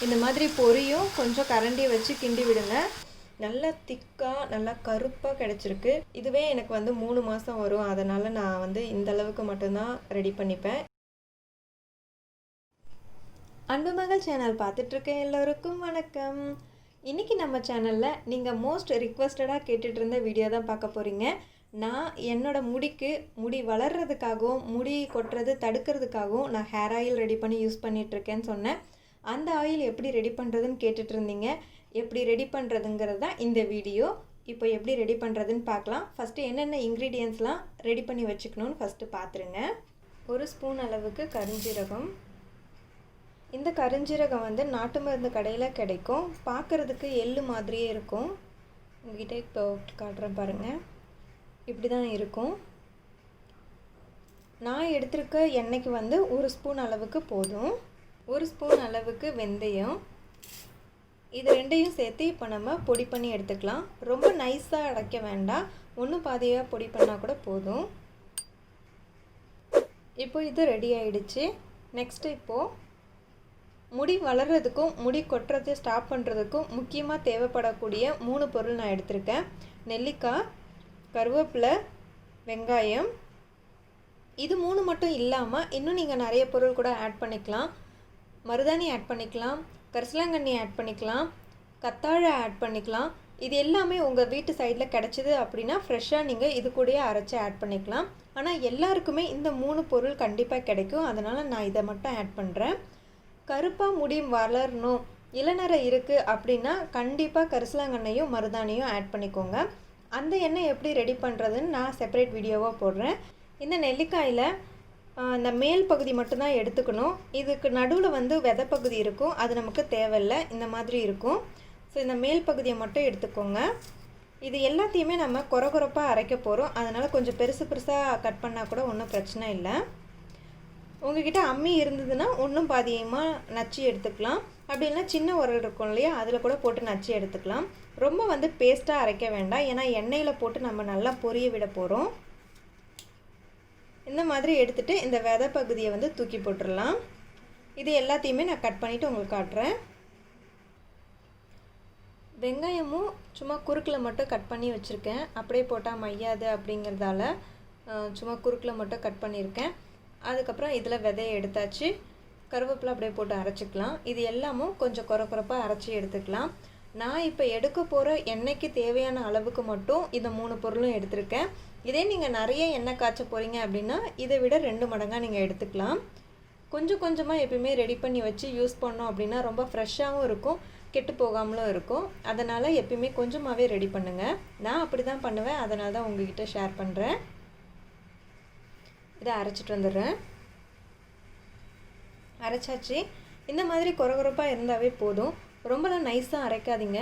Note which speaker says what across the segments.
Speaker 1: இந்த மாதிரி பொரியும் கொஞ்சம் கரண்டியை வச்சு கிண்டி விடுங்க. நல்லா திக்காக நல்லா கருப்பாக கிடச்சிருக்கு. இதுவே எனக்கு வந்து 3 மாதம் வரும். அதனால் நான் வந்து இந்த அளவுக்கு மட்டும்தான் ரெடி பண்ணிப்பேன். அன்பு மகள் சேனல் பார்த்துட்ருக்க எல்லோருக்கும் வணக்கம். இன்றைக்கி நம்ம சேனலில் நீங்கள் மோஸ்ட் ரிக்வஸ்டடாக கேட்டுட்டு இருந்த வீடியோ தான் பார்க்க போகிறீங்க. நான் என்னோடய முடி வளர்கிறதுக்காகவும் முடி கொட்டுறது தடுக்கிறதுக்காகவும் நான் ஹேர் ஆயில் ரெடி பண்ணி யூஸ் பண்ணிகிட்ருக்கேன்னு சொன்னேன். அந்த ஆயில் எப்படி ரெடி பண்ணுறதுன்னு கேட்டுட்டு இருந்தீங்க. எப்படி ரெடி பண்ணுறதுங்கிறது தான் இந்த வீடியோ. இப்போ எப்படி ரெடி பண்ணுறதுன்னு பார்க்கலாம். ஃபஸ்ட்டு என்னென்ன இன்க்ரீடியன்ட்ஸ்லாம் ரெடி பண்ணி வச்சுக்கணுன்னு ஃபஸ்ட்டு பார்த்துருங்க. 1 ஸ்பூன் அளவுக்கு கருஞ்சீரகம். இந்த கருஞ்சீரகம் வந்து நாட்டு மருந்து கடையில் கிடைக்கும். பார்க்குறதுக்கு எள்ளு மாதிரியே இருக்கும். உங்ககிட்ட இப்போ காட்டுறேன் பாருங்கள். இப்படி தான் இருக்கும். நான் எடுத்திருக்க எண்ணெய்க்கு வந்து 1 ஸ்பூன் அளவுக்கு போதும். 1 ஸ்பூன் அளவுக்கு வெந்தயம். இது ரெண்டையும் சேர்த்து இப்போ நம்ம பொடி பண்ணி எடுத்துக்கலாம். ரொம்ப நைஸாக அரைக்க வேண்டாம், ஒன்றும் பாதியாக பொடி பண்ணால் கூட போதும். இப்போ இது ரெடி ஆகிடுச்சு. நெக்ஸ்ட்டு இப்போது முடி வளர்கிறதுக்கும் முடி கொட்டுறது ஸ்டாப் பண்ணுறதுக்கும் முக்கியமாக தேவைப்படக்கூடிய 3 பொருள் நான் எடுத்திருக்கேன். நெல்லிக்காய், கருவேப்பிலை, வெங்காயம். இது 3 மட்டும் இல்லாமல் இன்னும் நீங்கள் நிறைய பொருள் கூட ஆட் பண்ணிக்கலாம். மருதாணி ஆட் பண்ணிக்கலாம், கரிசலாங்கண்ணி ஆட் பண்ணிக்கலாம், கத்தாழை ஆட் பண்ணிக்கலாம். இது எல்லாமே உங்கள் வீட்டு சைடில் கிடச்சிது அப்படின்னா ஃப்ரெஷ்ஷாக நீங்கள் இது கூடயே அரைச்சி ஆட் பண்ணிக்கலாம். ஆனால் எல்லாருக்குமே இந்த 3 பொருள் கண்டிப்பாக கிடைக்கும். அதனால் நான் இதை மட்டும் ஆட் பண்ணுறேன். கருப்பாக முடி வளரணும், இளநரை இருக்குது அப்படின்னா கண்டிப்பாக கரிசலாங்கண்ணையும் மருதாணியும் ஆட் பண்ணிக்கோங்க. அந்த எண்ணெய் எப்படி ரெடி பண்ணுறதுன்னு நான் செப்பரேட் வீடியோவாக போடுறேன். இந்த நெல்லிக்காயில் இந்த மேல் பகுதி மட்டும்தான் எடுத்துக்கணும். இதுக்கு நடுவில் வந்து விதை பகுதி இருக்கும், அது நமக்கு தேவையில்லை. இந்த மாதிரி இருக்கும். ஸோ இந்த மேல் பகுதியை மட்டும் எடுத்துக்கோங்க. இது எல்லாத்தையுமே நம்ம கொரகொரப்பாக அரைக்க போகிறோம். அதனால் கொஞ்சம் பெருசாக கட் பண்ணால் கூட ஒன்றும் பிரச்சனை இல்லை. உங்கள்கிட்ட அம்மி இருந்ததுன்னா ஒன்றும் பாதியமாக நச்சு எடுத்துக்கலாம். அப்படி இல்லைனா சின்ன உரல் இருக்கும் இல்லையா, அதில் கூட போட்டு நச்சு எடுத்துக்கலாம். ரொம்ப வந்து பேஸ்ட்டாக அரைக்க வேண்டாம், ஏன்னா எண்ணெயில் போட்டு நம்ம நல்லா பொரிய விட போகிறோம். இந்த மாதிரி எடுத்துகிட்டு இந்த விதை பகுதியை வந்து தூக்கி போட்டுடலாம். இது எல்லாத்தையுமே நான் கட் பண்ணிவிட்டு உங்களுக்கு காட்டுறேன். வெங்காயமும் சும்மா குறுக்கில் மட்டும் கட் பண்ணி வச்சுருக்கேன். அப்படியே போட்டால் மையாது அப்படிங்கிறதால சும்மா குறுக்கில் மட்டும் கட் பண்ணியிருக்கேன். அதுக்கப்புறம் இதில் விதையை எடுத்தாச்சு. கருவேப்பிலை அப்படியே போட்டு அரைச்சிக்கலாம். இது எல்லாமும் கொஞ்சம் கொரப்பாக அரைச்சி எடுத்துக்கலாம். நான் இப்போ எடுக்க போகிற எண்ணெய்க்கு தேவையான அளவுக்கு மட்டும் இந்த 3 பொருளும் எடுத்திருக்கேன். இதே நீங்கள் நிறைய எண்ணெய் காய்ச்ச போகிறீங்க அப்படின்னா இதை விட 2 மடங்காக நீங்கள் எடுத்துக்கலாம். கொஞ்சம் கொஞ்சமாக எப்பயுமே ரெடி பண்ணி வச்சு யூஸ் பண்ணோம் அப்படின்னா ரொம்ப ஃப்ரெஷ்ஷாகவும் இருக்கும், கெட்டு போகாமலும் இருக்கும். அதனால் எப்பயுமே கொஞ்சமாகவே ரெடி பண்ணுங்கள். நான் அப்படி தான் பண்ணுவேன், அதனால தான் உங்ககிட்ட ஷேர் பண்ணுறேன். இதை அரைச்சிட்டு வந்துடுறேன். அரைச்சாச்சு. இந்த மாதிரி கொரகொரப்பாக இருந்தாவே போதும். ரொம்பலாம் நைஸாக அரைக்காதீங்க,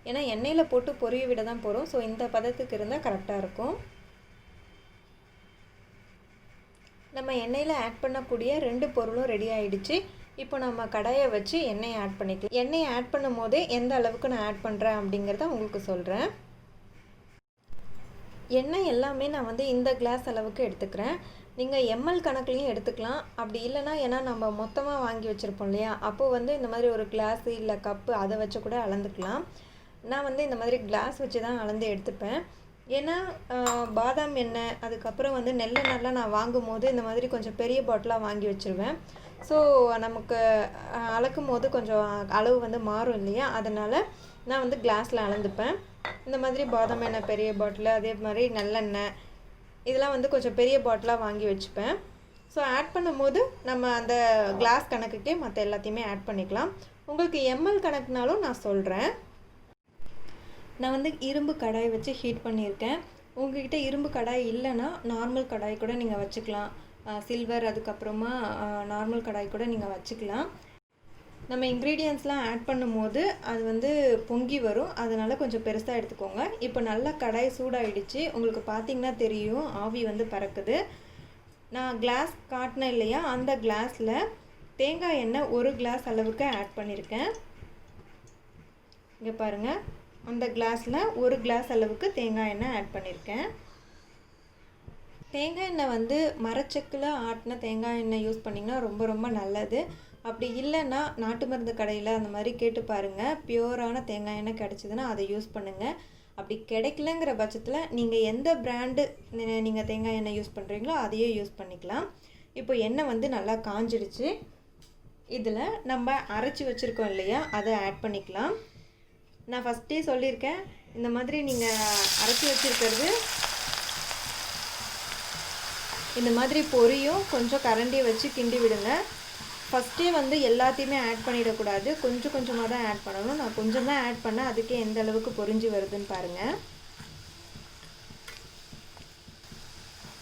Speaker 1: ஏன்னா எண்ணெயில் போட்டு பொரிய விட தான் போகிறோம். ஸோ இந்த பதத்துக்கு இருந்தால் கரெக்டாக இருக்கும். நம்ம எண்ணெயில் ஆட் பண்ணக்கூடிய 2 பொருளும் ரெடி ஆகிடுச்சு. இப்போ நம்ம கடாயை வச்சு எண்ணெயை ஆட் பண்ணிக்கலாம். எண்ணெயை ஆட் பண்ணும் போதே எந்த அளவுக்கு நான் ஆட் பண்ணுறேன் அப்படிங்கிறத உங்களுக்கு சொல்கிறேன். எண்ணெய் எல்லாமே நான் வந்து இந்த கிளாஸ் அளவுக்கு எடுத்துக்கிறேன். நீங்கள் எம்எல் கணக்குலையும் எடுத்துக்கலாம். அப்படி இல்லைனா, ஏன்னா நம்ம மொத்தமாக வாங்கி வச்சுருப்போம் இல்லையா, அப்போது வந்து இந்த மாதிரி ஒரு கிளாஸு இல்லை கப்பு அதை வச்சு கூட அளந்துக்கலாம். நான் வந்து இந்த மாதிரி கிளாஸ் வச்சு தான் அளந்து எடுத்துப்பேன். ஏன்னா பாதாம் எண்ணெய் அதுக்கப்புறம் வந்து நெல்லெண்ணெய்லாம் நான் வாங்கும் போது இந்த மாதிரி கொஞ்சம் பெரிய பாட்டிலாக வாங்கி வச்சுருவேன். ஸோ நமக்கு அளக்கும் போது கொஞ்சம் அளவு வந்து மாறும் இல்லையா, அதனால் நான் வந்து கிளாஸில் அளந்துப்பேன். இந்த மாதிரி பாதாம் எண்ணெய் பெரிய பாட்டில், அதே மாதிரி நல்லெண்ணெய் இதெல்லாம் வந்து கொஞ்சம் பெரிய பாட்டிலாக வாங்கி வச்சுப்பேன். ஸோ ஆட் பண்ணும்போது நம்ம அந்த கிளாஸ் கணக்குக்கே மற்ற எல்லாத்தையுமே ஆட் பண்ணிக்கலாம். உங்களுக்கு எம்எல் கணக்குனாலும் நான் சொல்கிறேன். நான் வந்து இரும்பு கடாய் வச்சு ஹீட் பண்ணியிருக்கேன். உங்கள்கிட்ட இரும்பு கடாய் இல்லைன்னா நார்மல் கடாய் கூட நீங்கள் வச்சுக்கலாம். சில்வர் அதுக்கப்புறமா நார்மல் கடாய் கூட நீங்கள் வச்சுக்கலாம். நம்ம இன்க்ரீடியன்ட்ஸ்லாம் ஆட் பண்ணும்போது அது வந்து பொங்கி வரும், அதனால் கொஞ்சம் பெருசாக எடுத்துக்கோங்க. இப்போ நல்லா கடாய் சூடாகிடுச்சு. உங்களுக்கு பார்த்திங்கன்னா தெரியும், ஆவி வந்து பறக்குது. நான் கிளாஸ் காட்டினேன் இல்லையா, அந்த கிளாஸில் தேங்காய் எண்ணெய் 1 கிளாஸ் அளவுக்கு ஆட் பண்ணியிருக்கேன். இங்கே பாருங்கள், அந்த கிளாஸில் 1 கிளாஸ் அளவுக்கு தேங்காய் எண்ணெய் ஆட் பண்ணியிருக்கேன். தேங்காய் எண்ணெய் வந்து மரச்செக்கில் ஆட்டின தேங்காய் எண்ணெய் யூஸ் பண்ணிங்கன்னா ரொம்ப ரொம்ப நல்லது. அப்படி இல்லைன்னா நாட்டு மருந்து கடையில் அந்த மாதிரி கேட்டு பாருங்கள். பியூரான தேங்காய் எண்ணெய் கிடச்சிதுன்னா அதை யூஸ் பண்ணுங்கள். அப்படி கிடைக்கலங்கிற பட்சத்தில் நீங்கள் எந்த பிராண்டு நீங்கள் தேங்காய் எண்ணெய் யூஸ் பண்ணுறீங்களோ அதையே யூஸ் பண்ணிக்கலாம். இப்போ எண்ணெய் வந்து நல்லா காஞ்சிடுச்சு. இதில் நம்ம அரைச்சி வச்சுருக்கோம் இல்லையா, அதை ஆட் பண்ணிக்கலாம். நான் ஃபஸ்ட்டே சொல்லியிருக்கேன், இந்த மாதிரி நீங்கள் அரைச்சி வச்சுருக்கிறது இந்த மாதிரி பொரியும். கொஞ்சம் கரண்டியை வச்சு கிண்டி விடுங்க. ஃபஸ்ட்டே வந்து எல்லாத்தையுமே ஆட் பண்ணிடக்கூடாது, கொஞ்சம் கொஞ்சமாக தான் ஆட் பண்ணணும். நான் கொஞ்சம் தான் ஆட் பண்ணேன், அதுக்கே எந்த அளவுக்கு பொரிஞ்சு வருதுன்னு பாருங்கள்.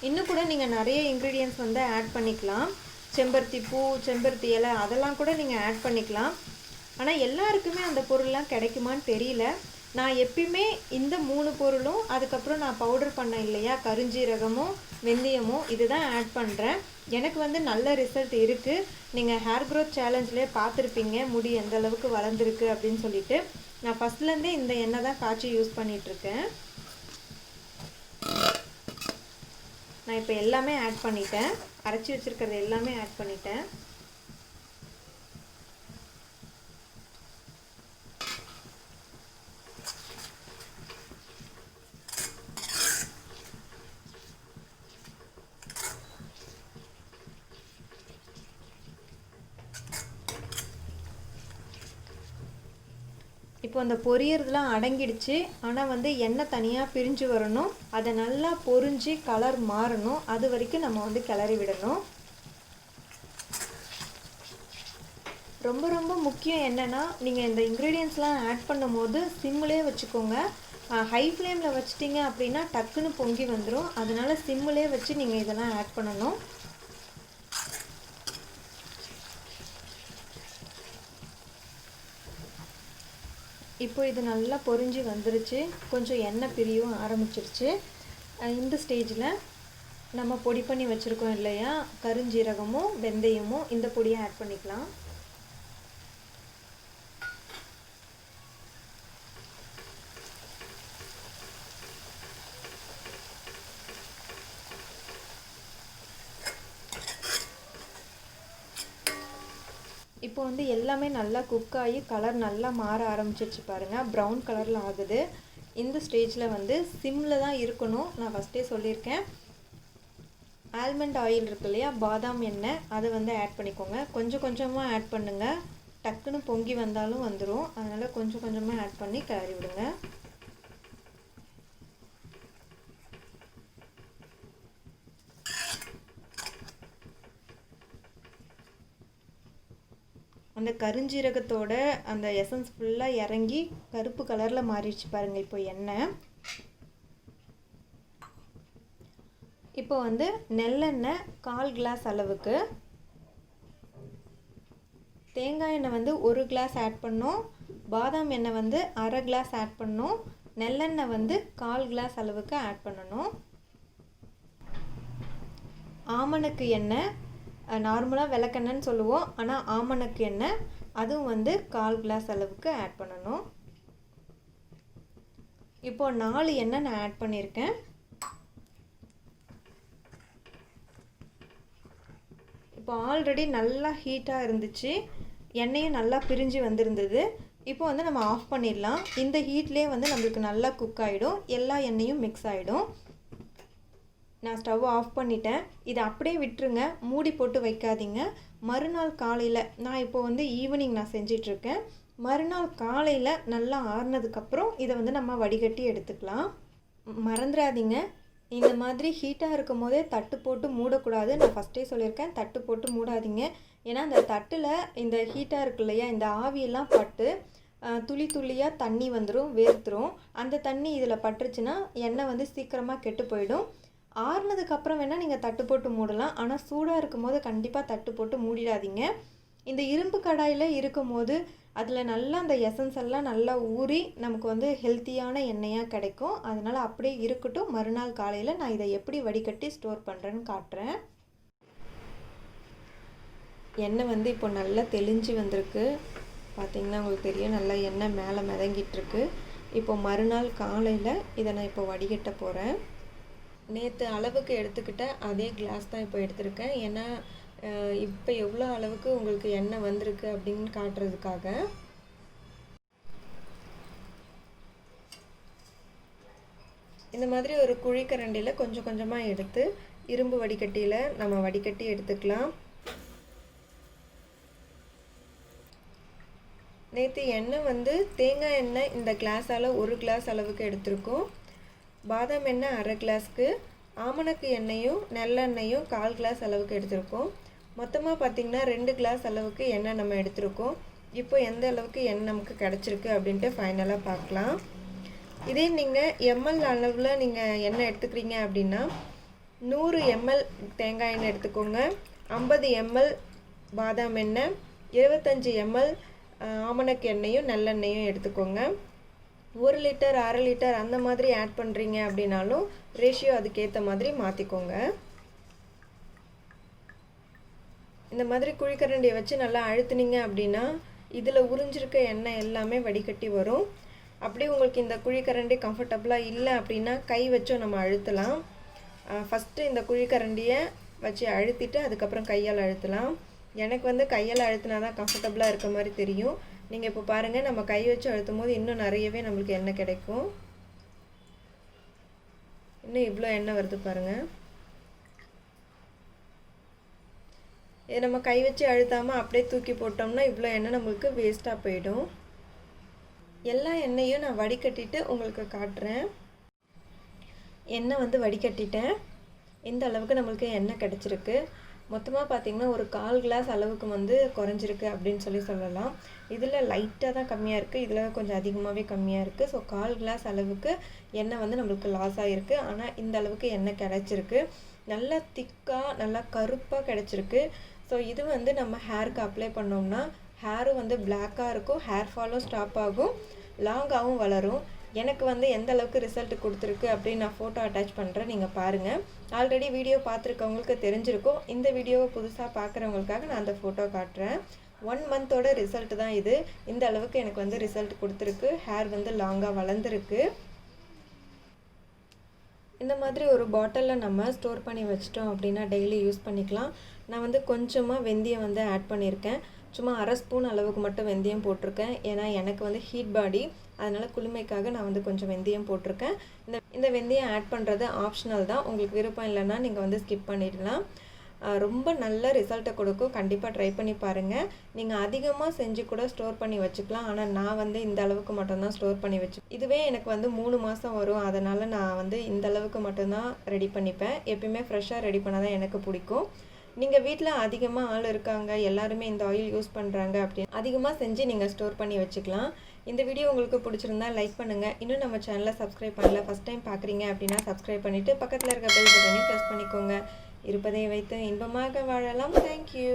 Speaker 1: இன்னும் கூட நீங்கள் நிறைய இன்க்ரீடியன்ட்ஸ் வந்து ஆட் பண்ணிக்கலாம். செம்பருத்தி பூ, செம்பருத்தி இலை அதெல்லாம் கூட நீங்கள் ஆட் பண்ணிக்கலாம். ஆனால் எல்லாருக்குமே அந்த பொருள்லாம் கிடைக்குமான்னு தெரியல. நான் எப்பயுமே இந்த 3 பொருளும், அதுக்கப்புறம் நான் பவுடர் பண்ணேன் இல்லையா, கருஞ்சீரகமும் வெந்தயமும், இதுதான் ஆட் பண்ணுறேன். எனக்கு வந்து நல்ல ரிசல்ட் இருக்குது. நீங்கள் ஹேர் க்ரோத் சேலஞ்சிலே பார்த்துருப்பீங்க முடி எந்த அளவுக்கு வளர்ந்துருக்கு அப்படின்னு சொல்லிட்டு. நான் ஃபஸ்ட்லேருந்தே இந்த எண்ணெய் தான் காய்ச்சி யூஸ் பண்ணிகிட்ருக்கேன். நான் இப்போ எல்லாமே ஆட் பண்ணிட்டேன், அரைச்சி வச்சுருக்கிறது எல்லாமே ஆட் பண்ணிட்டேன். இப்போ அந்த பொரியறதுலாம் அடங்கிடுச்சு. ஆனால் வந்து எண்ணெய் தனியாக பிரிஞ்சு வரணும். அதை நல்லா பொரிஞ்சு கலர் மாறணும். அது வரைக்கும் நம்ம வந்து கிளறி விடணும். ரொம்ப ரொம்ப முக்கியம் என்னென்னா, நீங்கள் இந்த இன்க்ரீடியன்ஸ்லாம் ஆட் பண்ணும் போது சிம்மிலே வச்சுக்கோங்க. ஹை ஃப்ளேமில் வச்சிட்டிங்க அப்படின்னா டக்குன்னு பொங்கி வந்துடும். அதனால் சிம்மிலே வச்சு நீங்கள் இதெல்லாம் ஆட் பண்ணணும். இப்போ இது நல்லா பொரிஞ்சு வந்துருச்சு. கொஞ்சம் எண்ணெய் பிரியவும் ஆரம்பிச்சிருச்சு. இந்த ஸ்டேஜில் நம்ம பொடி பண்ணி வச்சுருக்கோம் இல்லையா, கருஞ்சீரகமும் வெந்தயமும், இந்த பொடியை ஆட் பண்ணிக்கலாம். இப்போ வந்து எல்லாமே நல்லா குக் ஆகி கலர் நல்லா மாற ஆரம்பிச்சிருச்சு பாருங்கள். ப்ரௌன் கலரில் ஆகுது. இந்த ஸ்டேஜில் வந்து சிம்மில் தான் இருக்கணும். நான் ஃபஸ்ட்டே சொல்லியிருக்கேன். ஆல்மண்ட் ஆயில் இருக்கு இல்லையா, பாதாம் எண்ணெய், அதை வந்து ஆட் பண்ணிக்கோங்க. கொஞ்சம் கொஞ்சமாக ஆட் பண்ணுங்கள். டக்குன்னு பொங்கி வந்தாலும் வந்துடும். அதனால் கொஞ்சம் கொஞ்சமாக ஆட் பண்ணி கிளறி விடுங்க. அந்த கருஞ்சீரகத்தோட அந்த எசன்ஸ் ஃபுல்லாக இறங்கி கருப்பு கலரில் மாறிடுச்சு பாருங்கள் இப்போ எண்ணெய். இப்போ வந்து நெல்லெண்ணெய் 1/4 கிளாஸ் அளவுக்கு, தேங்காய் எண்ணெய் வந்து 1 கிளாஸ் ஆட் பண்ணோம், பாதாம் எண்ணெய் வந்து 1/2 கிளாஸ் ஆட் பண்ணோம், நெல்லெண்ணெய் வந்து 1/4 கிளாஸ் அளவுக்கு ஆட் பண்ணணும். ஆமணக்கு எண்ணெய், நார்மலாக விளக்கெண்ணெய்னு சொல்லுவோம், ஆனால் ஆமணக்கு எண்ணெய், அதுவும் வந்து 1/4 கிளாஸ் அளவுக்கு ஆட் பண்ணணும். இப்போது 4 எண்ணெய் நான் ஆட் பண்ணியிருக்கேன். இப்போ ஆல்ரெடி நல்லா ஹீட்டாக இருந்துச்சு, எண்ணெயும் நல்லா பிரிஞ்சு வந்திருந்தது. இப்போ வந்து நம்ம ஆஃப் பண்ணிடலாம். இந்த ஹீட்லேயே வந்து நம்மளுக்கு நல்லா குக் ஆகிடும், எல்லா எண்ணெயும் மிக்ஸ் ஆகிடும். நான் ஸ்டவ் ஆஃப் பண்ணிட்டேன். இதை அப்படியே விட்டுருங்க, மூடி போட்டு வைக்காதீங்க. மறுநாள் காலையில், நான் இப்போ வந்து ஈவினிங் நான் செஞ்சிட்ருக்கேன், மறுநாள் காலையில் நல்லா ஆறுனதுக்கப்புறம் இதை வந்து நம்ம வடிகட்டி எடுத்துக்கலாம். மறந்துடாதீங்க, இந்த மாதிரி ஹீட்டாக இருக்கும் போதே தட்டு போட்டு மூடக்கூடாது. நான் ஃபஸ்ட்டே சொல்லியிருக்கேன், தட்டு போட்டு மூடாதீங்க. ஏன்னா அந்த தட்டில் இந்த ஹீட்டாக இருக்கு இல்லையா, இந்த ஆவியெல்லாம் பட்டு துளி துளியாக தண்ணி வந்துடும், வேர்த்துரும். அந்த தண்ணி இதில் பட்டுருச்சுன்னா எண்ணெய் வந்து சீக்கிரமாக கெட்டு போயிடும். ஆறுனதுக்கப்புறம் வேணால் நீங்கள் தட்டு போட்டு மூடலாம், ஆனால் சூடாக இருக்கும் போது கண்டிப்பாக தட்டு போட்டு மூடிடாதீங்க. இந்த இரும்பு கடாயில் இருக்கும் போது அதில் நல்லா அந்த எசன்ஸ் எல்லாம் நல்லா ஊறி நமக்கு வந்து ஹெல்த்தியான எண்ணெயாக கிடைக்கும். அதனால் அப்படியே இருக்கட்டும். மறுநாள் காலையில் நான் இதை எப்படி வடிகட்டி ஸ்டோர் பண்ணுறேன்னு காட்டுறேன். எண்ணெய் வந்து இப்போ நல்லா தெளிஞ்சு வந்திருக்கு. பார்த்திங்கன்னா உங்களுக்கு தெரியும், நல்லா எண்ணெய் மேலே மிதங்கிட்டுருக்கு. இப்போ மறுநாள் காலையில் இதை நான் இப்போ வடிகட்ட போகிறேன். நேற்று அளவுக்கு எடுத்துக்கிட்ட அதே கிளாஸ் தான் இப்போ எடுத்திருக்கேன். ஏன்னா இப்போ எவ்வளோ அளவுக்கு உங்களுக்கு எண்ணெய் வந்திருக்கு அப்படின்னு காட்டுறதுக்காக. இந்த மாதிரி ஒரு குழிக்கரண்டியில் கொஞ்சம் கொஞ்சமாக எடுத்து இரும்பு வடிகட்டியில் நம்ம வடிகட்டி எடுத்துக்கலாம். நேற்று எண்ணெய் வந்து தேங்காய் எண்ணெய் இந்த கிளாஸால் 1 கிளாஸ் அளவுக்கு எடுத்திருக்கோம். பாதாம் எண்ணெய் 1/2 கிளாஸ்க்கு, ஆமணக்கு எண்ணெயும் நல்லெண்ணெயும் 1/4 கிளாஸ் அளவுக்கு எடுத்திருக்கோம். மொத்தமாக பார்த்திங்கன்னா 2 கிளாஸ் அளவுக்கு எண்ணெய் நம்ம எடுத்திருக்கோம். இப்போ எந்த அளவுக்கு எண்ணெய் நமக்கு கிடச்சிருக்கு அப்படின்ட்டு ஃபைனலாக பார்க்கலாம். இதே நீங்கள் எம்எல் அளவில் நீங்கள் எண்ணெய் எடுத்துக்கிறீங்க அப்படின்னா 100 ml தேங்காய் எண்ணெய் எடுத்துக்கோங்க, 50 ml பாதாம் எண்ணெய், 25 ml ஆமணக்கு எண்ணெயும் நல்லெண்ணெயும் எடுத்துக்கோங்க. 1 லிட்டர் 1/2 லிட்டர் அந்த மாதிரி ஆட் பண்ணுறீங்க அப்படின்னாலும் ரேஷியோ அதுக்கேற்ற மாதிரி மாற்றிக்கோங்க. இந்த மாதிரி குழிக்கரண்டியை வச்சு நல்லா அழுத்துனீங்க அப்படின்னா இதில் உறிஞ்சிருக்க எண்ணெய் எல்லாமே வடிகட்டி வரும். அப்படி உங்களுக்கு இந்த குழிக்கரண்டி கம்ஃபர்டபுளாக இல்லை அப்படின்னா கை வச்சும் நம்ம அழுத்தலாம். ஃபஸ்ட்டு இந்த குழிக்கரண்டியை வச்சு அழுத்திட்டு அதுக்கப்புறம் கையால் அழுத்தலாம். எனக்கு வந்து கையால் அழுத்தினா தான் கம்ஃபர்டபுளாக இருக்க மாதிரி தெரியும். நீங்கள் இப்போ பாருங்கள், நம்ம கை வச்சு அழுத்தும் போது இன்னும் நிறையவே நம்மளுக்கு எண்ணெய் கிடைக்கும். இன்னும் இவ்வளோ எண்ணெய் வருது பாருங்கள். இது நம்ம கை வச்சு அழுத்தாமல் அப்படியே தூக்கி போட்டோம்னா இவ்வளோ எண்ணெய் நம்மளுக்கு வேஸ்ட்டாக போயிடும். எல்லா எண்ணெயும் நான் வடிகட்டிட்டு உங்களுக்கு காட்டுறேன். எண்ணெய் வந்து வடிகட்டிட்டேன். இந்த அளவுக்கு நம்மளுக்கு எண்ணெய் கிடச்சிருக்கு. மொத்தமாக பார்த்திங்கன்னா ஒரு 1/4 கிளாஸ் அளவுக்கு வந்து குறைஞ்சிருக்கு அப்படின்னு சொல்லலாம். இதில் லைட்டாக தான் கம்மியாக இருக்குது, இதில் கொஞ்சம் அதிகமாகவே கம்மியாக இருக்குது. ஸோ 1/4 கிளாஸ் அளவுக்கு எண்ணெய் வந்து நம்மளுக்கு லாஸ் ஆகிருக்கு. ஆனால் இந்த அளவுக்கு எண்ணெய் கிடச்சிருக்கு. நல்லா திக்காக நல்லா கருப்பாக கிடச்சிருக்கு. ஸோ இது வந்து நம்ம ஹேருக்கு அப்ளை பண்ணோம்னா ஹேரும் வந்து பிளாக்காக இருக்கும், ஹேர் ஃபாலும் ஸ்டாப் ஆகும், லாங்காகவும் வளரும். எனக்கு வந்து எந்த அளவுக்கு ரிசல்ட் கொடுத்துருக்கு அப்படின்னு நான் ஃபோட்டோ அட்டாச் பண்ணுறேன், நீங்கள் பாருங்கள். ஆல்ரெடி வீடியோ பார்த்துருக்கவங்களுக்கு தெரிஞ்சிருக்கும். இந்த வீடியோவை புதுசாக பார்க்குறவங்களுக்காக நான் அந்த ஃபோட்டோ காட்டுறேன். 1 மந்தோட ரிசல்ட் தான் இது. இந்த அளவுக்கு எனக்கு வந்து ரிசல்ட் கொடுத்துருக்கு. ஹேர் வந்து லாங்காக வளர்ந்துருக்கு. இந்த மாதிரி ஒரு பாட்டிலில் நம்ம ஸ்டோர் பண்ணி வச்சிட்டோம் அப்படின்னா டெய்லி யூஸ் பண்ணிக்கலாம். நான் வந்து கொஞ்சமாக வெந்தயம் வந்து ஆட் பண்ணியிருக்கேன். சும்மா 1/2 ஸ்பூன் அளவுக்கு மட்டும் வெந்தயம் போட்டிருக்கேன். ஏன்னா எனக்கு வந்து ஹீட் பாடி, அதனால் குளுமைக்காக நான் வந்து கொஞ்சம் வெந்தயம் போட்டிருக்கேன். இந்த வெந்தயம் ஆட் பண்ணுறது ஆப்ஷனல் தான். உங்களுக்கு விருப்பம் இல்லைன்னா நீங்கள் வந்து ஸ்கிப் பண்ணிடலாம். ரொம்ப நல்ல ரிசல்ட்டை கொடுக்கும். கண்டிப்பாக ட்ரை பண்ணி பாருங்கள். நீங்கள் அதிகமாக செஞ்சு கூட ஸ்டோர் பண்ணி வச்சுக்கலாம். ஆனால் நான் வந்து இந்த அளவுக்கு மட்டும்தான் ஸ்டோர் பண்ணி இதுவே எனக்கு வந்து 3 மாதம் வரும். அதனால் நான் வந்து இந்த அளவுக்கு மட்டும்தான் ரெடி பண்ணிப்பேன். எப்பயுமே ஃப்ரெஷ்ஷாக ரெடி பண்ணால் தான் எனக்கு பிடிக்கும். நீங்கள் வீட்டில் அதிகமாக ஆள் இருக்காங்க, எல்லாருமே இந்த ஆயில் யூஸ் பண்ணுறாங்க அப்படின்னு அதிகமாக செஞ்சு நீங்கள் ஸ்டோர் பண்ணி வச்சுக்கலாம். இந்த வீடியோ உங்களுக்கு பிடிச்சிருந்தா லைக் பண்ணுங்கள். இன்னும் நம்ம சேனலை சப்ஸ்கிரைப் பண்ணல, ஃபஸ்ட் டைம் பார்க்குறீங்க அப்படின்னா சப்ஸ்கிரைப் பண்ணிவிட்டு பக்கத்தில் இருக்க பெல் பட்டனையும் ப்ரெஸ் பண்ணிக்கோங்க. இருப்பதை வைத்து இன்பமாக வாழலாம். தேங்க்யூ.